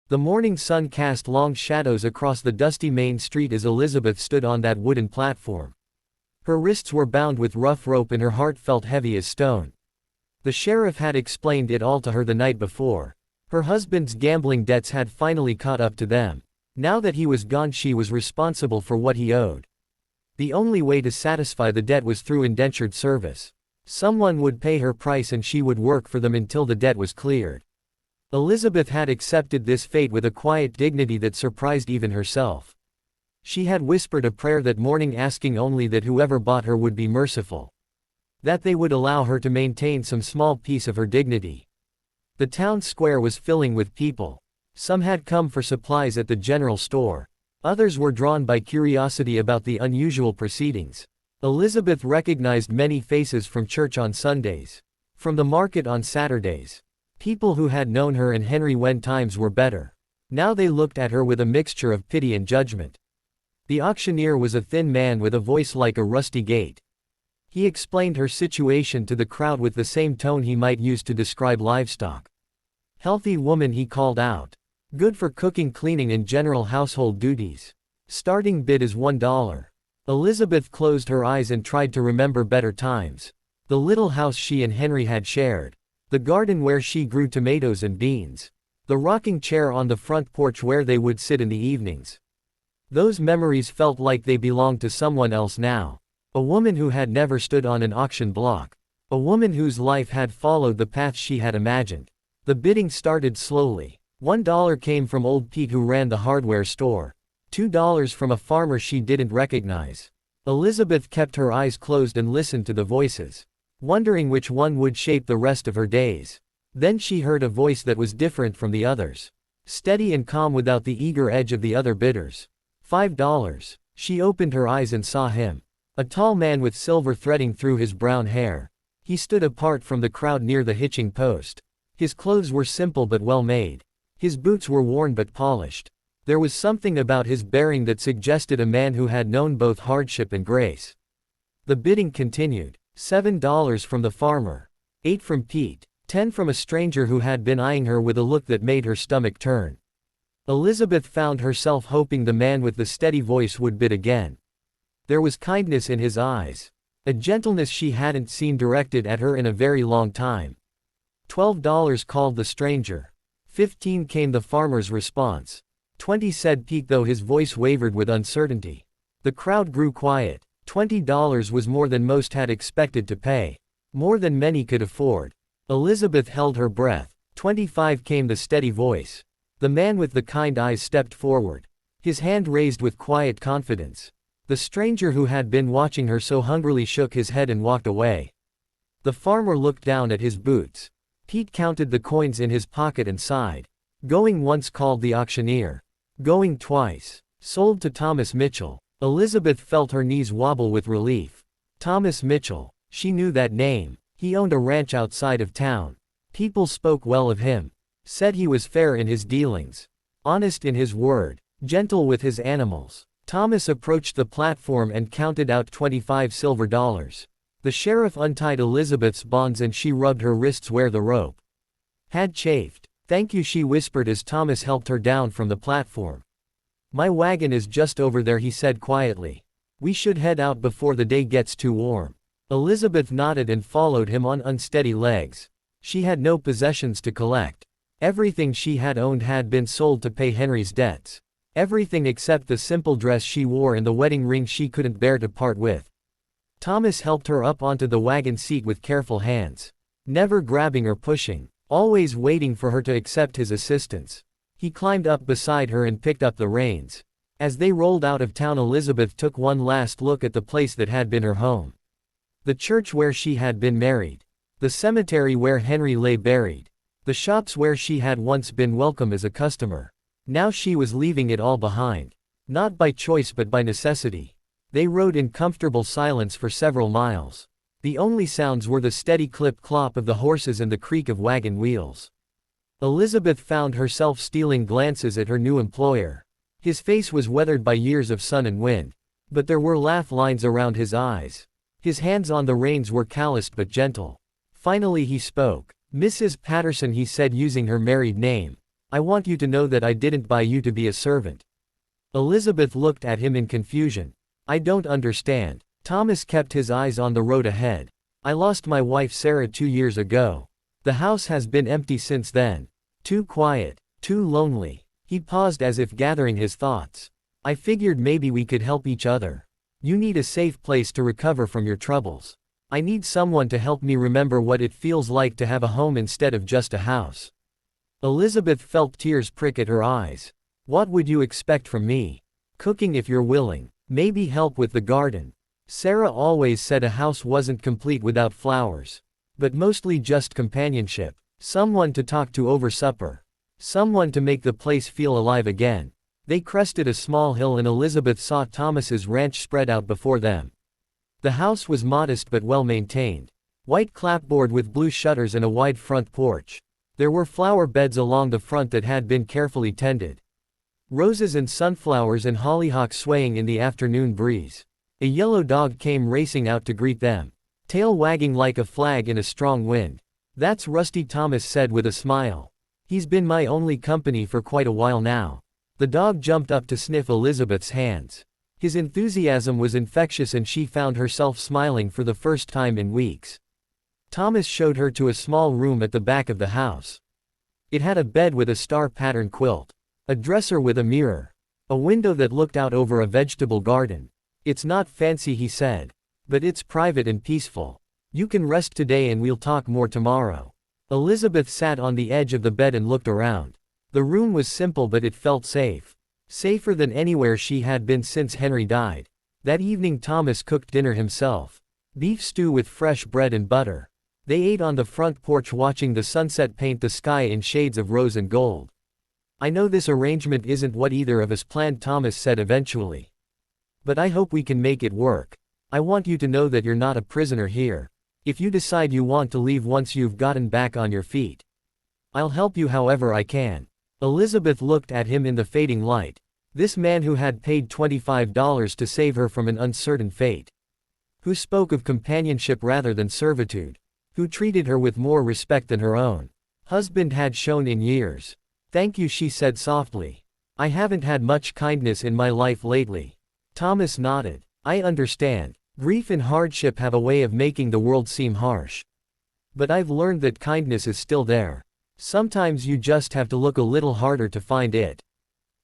The morning sun cast long shadows across the dusty main street as Elizabeth stood on that wooden platform. Her wrists were bound with rough rope and her heart felt heavy as stone. The sheriff had explained it all to her the night before. Her husband's gambling debts had finally caught up to them. Now that he was gone, she was responsible for what he owed. The only way to satisfy the debt was through indentured service. Someone would pay her price and she would work for them until the debt was cleared. Elizabeth had accepted this fate with a quiet dignity that surprised even herself. She had whispered a prayer that morning, asking only that whoever bought her would be merciful. That they would allow her to maintain some small piece of her dignity. The town square was filling with people. Some had come for supplies at the general store. Others were drawn by curiosity about the unusual proceedings. Elizabeth recognized many faces from church on Sundays. From the market on Saturdays. People who had known her and Henry when times were better. Now they looked at her with a mixture of pity and judgment. The auctioneer was a thin man with a voice like a rusty gate. He explained her situation to the crowd with the same tone he might use to describe livestock. "Healthy woman," he called out. "Good for cooking, cleaning and general household duties. Starting bid is $1. Elizabeth closed her eyes and tried to remember better times. The little house she and Henry had shared. The garden where she grew tomatoes and beans. The rocking chair on the front porch where they would sit in the evenings. Those memories felt like they belonged to someone else now. A woman who had never stood on an auction block. A woman whose life had followed the path she had imagined. The bidding started slowly. $1 came from old Pete, who ran the hardware store. $2 from a farmer she didn't recognize. Elizabeth kept her eyes closed and listened to the voices, wondering which one would shape the rest of her days. Then she heard a voice that was different from the others. Steady and calm without the eager edge of the other bidders. $5. She opened her eyes and saw him. A tall man with silver threading through his brown hair. He stood apart from the crowd near the hitching post. His clothes were simple but well made. His boots were worn but polished. There was something about his bearing that suggested a man who had known both hardship and grace. The bidding continued. $7 from the farmer. $8 from Pete. $10 from a stranger who had been eyeing her with a look that made her stomach turn. Elizabeth found herself hoping the man with the steady voice would bid again. There was kindness in his eyes. A gentleness she hadn't seen directed at her in a very long time. $12 called the stranger. $15 came the farmer's response. $20 said Pete, though his voice wavered with uncertainty. The crowd grew quiet. $20 was more than most had expected to pay. More than many could afford. Elizabeth held her breath. $25 came the steady voice. The man with the kind eyes stepped forward. His hand raised with quiet confidence. The stranger who had been watching her so hungrily shook his head and walked away. The farmer looked down at his boots. Pete counted the coins in his pocket and sighed. Going once, called the auctioneer. Going twice. Sold to Thomas Mitchell. Elizabeth felt her knees wobble with relief. Thomas Mitchell. She knew that name. He owned a ranch outside of town. People spoke well of him. Said he was fair in his dealings. Honest in his word. Gentle with his animals. Thomas approached the platform and counted out $25 silver. The sheriff untied Elizabeth's bonds and she rubbed her wrists where the rope had chafed. "Thank you," she whispered as Thomas helped her down from the platform. "My wagon is just over there," he said quietly. "We should head out before the day gets too warm." Elizabeth nodded and followed him on unsteady legs. She had no possessions to collect. Everything she had owned had been sold to pay Henry's debts. Everything except the simple dress she wore and the wedding ring she couldn't bear to part with. Thomas helped her up onto the wagon seat with careful hands. Never grabbing or pushing. Always waiting for her to accept his assistance. He climbed up beside her and picked up the reins. As they rolled out of town, Elizabeth took one last look at the place that had been her home. The church where she had been married. The cemetery where Henry lay buried. The shops where she had once been welcome as a customer. Now she was leaving it all behind. Not by choice but by necessity. They rode in comfortable silence for several miles. The only sounds were the steady clip-clop of the horses and the creak of wagon wheels. Elizabeth found herself stealing glances at her new employer. His face was weathered by years of sun and wind. But there were laugh lines around his eyes. His hands on the reins were calloused but gentle. Finally he spoke. "Mrs. Patterson," he said, using her married name. I want you to know that I didn't buy you to be a servant." Elizabeth looked at him in confusion. "I don't understand." Thomas kept his eyes on the road ahead. "I lost my wife Sarah 2 years ago. The house has been empty since then. Too quiet, too lonely." He paused as if gathering his thoughts. "I figured maybe we could help each other. You need a safe place to recover from your troubles. I need someone to help me remember what it feels like to have a home instead of just a house." Elizabeth felt tears prick at her eyes. "What would you expect from me? Cooking if you're willing. Maybe help with the garden." Sarah always said a house wasn't complete without flowers. But mostly just companionship. Someone to talk to over supper. Someone to make the place feel alive again. They crested a small hill and Elizabeth saw Thomas's ranch spread out before them. The house was modest but well maintained. White clapboard with blue shutters and a wide front porch. There were flower beds along the front that had been carefully tended. Roses and sunflowers and hollyhocks swaying in the afternoon breeze. A yellow dog came racing out to greet them, tail wagging like a flag in a strong wind. "That's Rusty," Thomas said with a smile. "He's been my only company for quite a while now." The dog jumped up to sniff Elizabeth's hands. His enthusiasm was infectious and she found herself smiling for the first time in weeks. Thomas showed her to a small room at the back of the house. It had a bed with a star-patterned quilt, a dresser with a mirror, a window that looked out over a vegetable garden. "It's not fancy," he said, "but it's private and peaceful. You can rest today and we'll talk more tomorrow." Elizabeth sat on the edge of the bed and looked around. The room was simple but it felt safe. Safer than anywhere she had been since Henry died. That evening Thomas cooked dinner himself. Beef stew with fresh bread and butter. They ate on the front porch watching the sunset paint the sky in shades of rose and gold. "I know this arrangement isn't what either of us planned," Thomas said eventually. "But I hope we can make it work. I want you to know that you're not a prisoner here. If you decide you want to leave once you've gotten back on your feet, I'll help you however I can." Elizabeth looked at him in the fading light. This man who had paid $25 to save her from an uncertain fate. Who spoke of companionship rather than servitude. Who treated her with more respect than her own husband had shown in years. "Thank you," she said softly. "I haven't had much kindness in my life lately." Thomas nodded. "I understand. Grief and hardship have a way of making the world seem harsh. But I've learned that kindness is still there. Sometimes you just have to look a little harder to find it."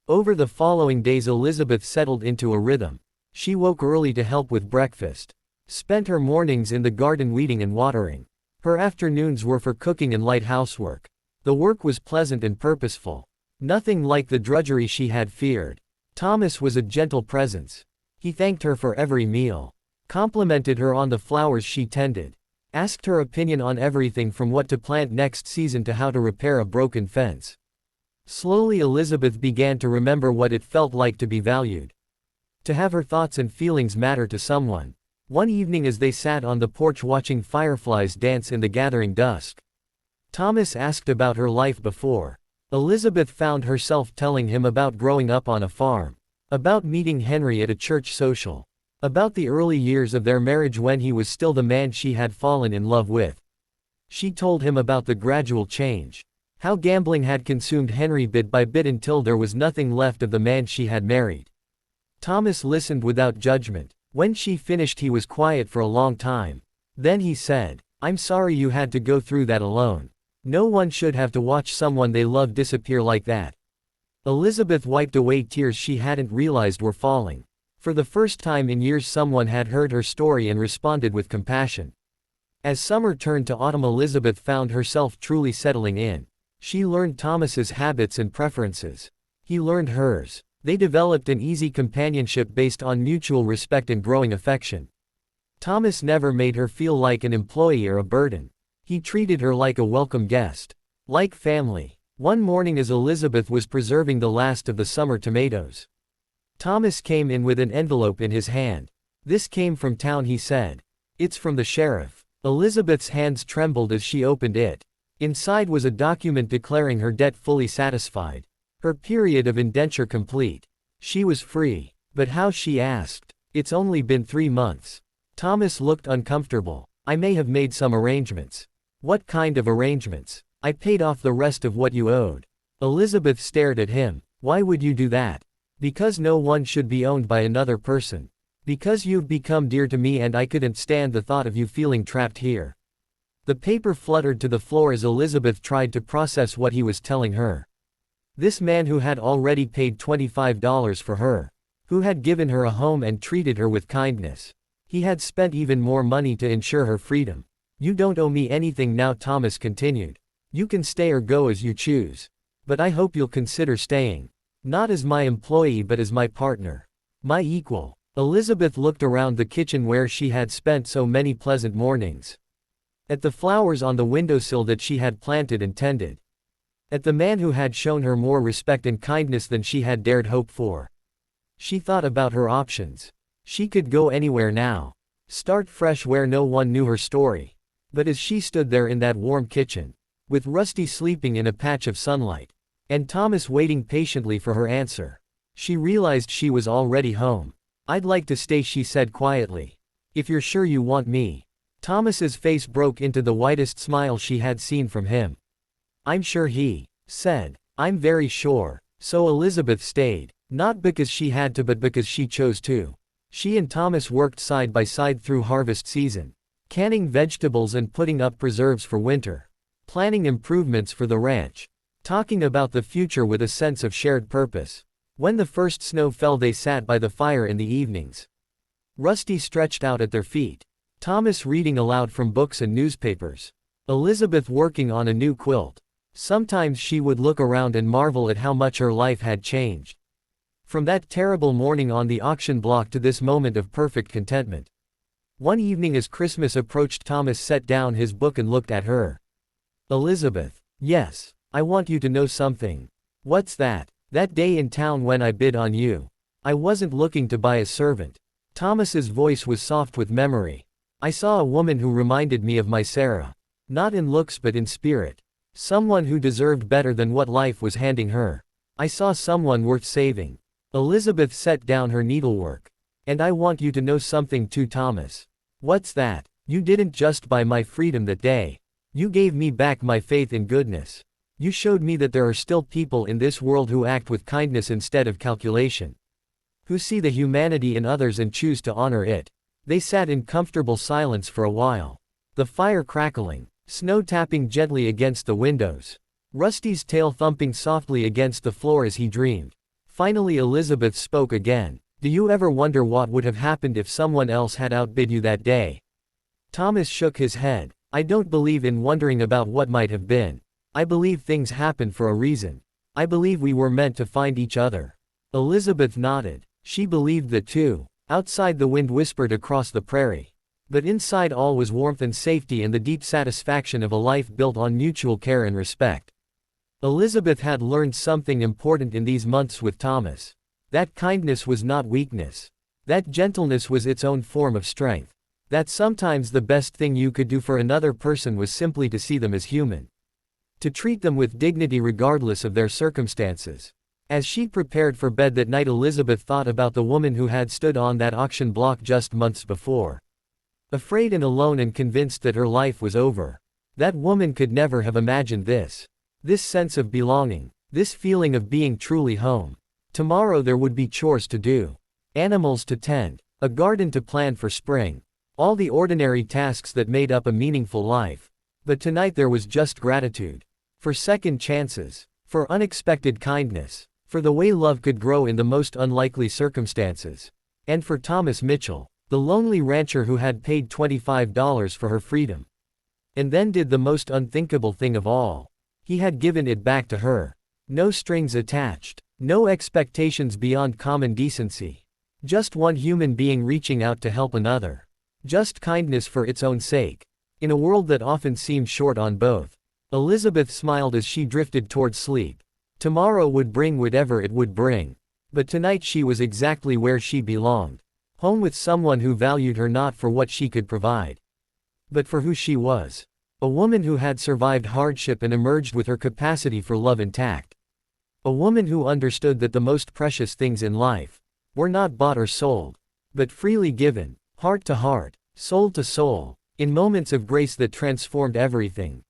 Over the following days Elizabeth settled into a rhythm. She woke early to help with breakfast. Spent her mornings in the garden weeding and watering. Her afternoons were for cooking and light housework. The work was pleasant and purposeful. Nothing like the drudgery she had feared. Thomas was a gentle presence. He thanked her for every meal. Complimented her on the flowers she tended. Asked her opinion on everything from what to plant next season to how to repair a broken fence. Slowly Elizabeth began to remember what it felt like to be valued. To have her thoughts and feelings matter to someone. One evening as they sat on the porch watching fireflies dance in the gathering dusk, Thomas asked about her life before. Elizabeth found herself telling him about growing up on a farm. About meeting Henry at a church social. About the early years of their marriage when he was still the man she had fallen in love with. She told him about the gradual change. How gambling had consumed Henry bit by bit until there was nothing left of the man she had married. Thomas listened without judgment. When she finished he was quiet for a long time. Then he said, "I'm sorry you had to go through that alone. No one should have to watch someone they love disappear like that." Elizabeth wiped away tears she hadn't realized were falling. For the first time in years someone had heard her story and responded with compassion. As summer turned to autumn Elizabeth found herself truly settling in. She learned Thomas's habits and preferences. He learned hers. They developed an easy companionship based on mutual respect and growing affection. Thomas never made her feel like an employee or a burden. He treated her like a welcome guest. Like family. One morning as Elizabeth was preserving the last of the summer tomatoes, Thomas came in with an envelope in his hand. "This came from town," he said. "It's from the sheriff." Elizabeth's hands trembled as she opened it. Inside was a document declaring her debt fully satisfied. Her period of indenture complete. She was free. But how, she asked. "It's only been 3 months." Thomas looked uncomfortable. "I may have made some arrangements." "What kind of arrangements?" "I paid off the rest of what you owed." Elizabeth stared at him. Why would you do that? Because no one should be owned by another person. Because you've become dear to me and I couldn't stand the thought of you feeling trapped here. The paper fluttered to the floor as Elizabeth tried to process what he was telling her. This man who had already paid $25 for her. Who had given her a home and treated her with kindness. He had spent even more money to ensure her freedom. You don't owe me anything now, Thomas continued. You can stay or go as you choose. But I hope you'll consider staying. Not as my employee but as my partner. My equal. Elizabeth looked around the kitchen where she had spent so many pleasant mornings. At the flowers on the windowsill that she had planted and tended. At the man who had shown her more respect and kindness than she had dared hope for. She thought about her options. She could go anywhere now. Start fresh where no one knew her story. But as she stood there in that warm kitchen, with Rusty sleeping in a patch of sunlight, and Thomas waiting patiently for her answer, she realized she was already home. I'd like to stay, she said quietly. If you're sure you want me. Thomas's face broke into the widest smile she had seen from him. I'm sure, he said. I'm very sure. So Elizabeth stayed. Not because she had to but because she chose to. She and Thomas worked side by side through harvest season. Canning vegetables and putting up preserves for winter. Planning improvements for the ranch. Talking about the future with a sense of shared purpose. When the first snow fell they sat by the fire in the evenings. Rusty stretched out at their feet. Thomas reading aloud from books and newspapers. Elizabeth working on a new quilt. Sometimes she would look around and marvel at how much her life had changed. From that terrible morning on the auction block to this moment of perfect contentment. One evening as Christmas approached, Thomas set down his book and looked at her. Elizabeth. Yes. I want you to know something. What's that? That day in town when I bid on you. I wasn't looking to buy a servant. Thomas's voice was soft with memory. I saw a woman who reminded me of my Sarah. Not in looks but in spirit. Someone who deserved better than what life was handing her. I saw someone worth saving. Elizabeth set down her needlework. And I want you to know something too, Thomas. What's that? You didn't just buy my freedom that day. You gave me back my faith in goodness. You showed me that there are still people in this world who act with kindness instead of calculation. Who see the humanity in others and choose to honor it. They sat in comfortable silence for a while. The fire crackling. Snow tapping gently against the windows. Rusty's tail thumping softly against the floor as he dreamed. Finally Elizabeth spoke again. Do you ever wonder what would have happened if someone else had outbid you that day? Thomas shook his head. I don't believe in wondering about what might have been. I believe things happen for a reason. I believe we were meant to find each other. Elizabeth nodded. She believed that too. Outside the wind whispered across the prairie. But inside all was warmth and safety and the deep satisfaction of a life built on mutual care and respect. Elizabeth had learned something important in these months with Thomas. That kindness was not weakness. That gentleness was its own form of strength. That sometimes the best thing you could do for another person was simply to see them as human. To treat them with dignity regardless of their circumstances. As she prepared for bed that night, Elizabeth thought about the woman who had stood on that auction block just months before. Afraid and alone and convinced that her life was over. That woman could never have imagined this. This sense of belonging. This feeling of being truly home. Tomorrow there would be chores to do. Animals to tend. A garden to plan for spring. All the ordinary tasks that made up a meaningful life. But tonight there was just gratitude. For second chances. For unexpected kindness. For the way love could grow in the most unlikely circumstances. And for Thomas Mitchell. The lonely rancher who had paid $25 for her freedom. And then did the most unthinkable thing of all. He had given it back to her. No strings attached. No expectations beyond common decency. Just one human being reaching out to help another. Just kindness for its own sake. In a world that often seemed short on both. Elizabeth smiled as she drifted toward sleep. Tomorrow would bring whatever it would bring. But tonight she was exactly where she belonged. Home with someone who valued her not for what she could provide, but for who she was. A woman who had survived hardship and emerged with her capacity for love intact. A woman who understood that the most precious things in life were not bought or sold, but freely given, heart to heart, soul to soul, in moments of grace that transformed everything.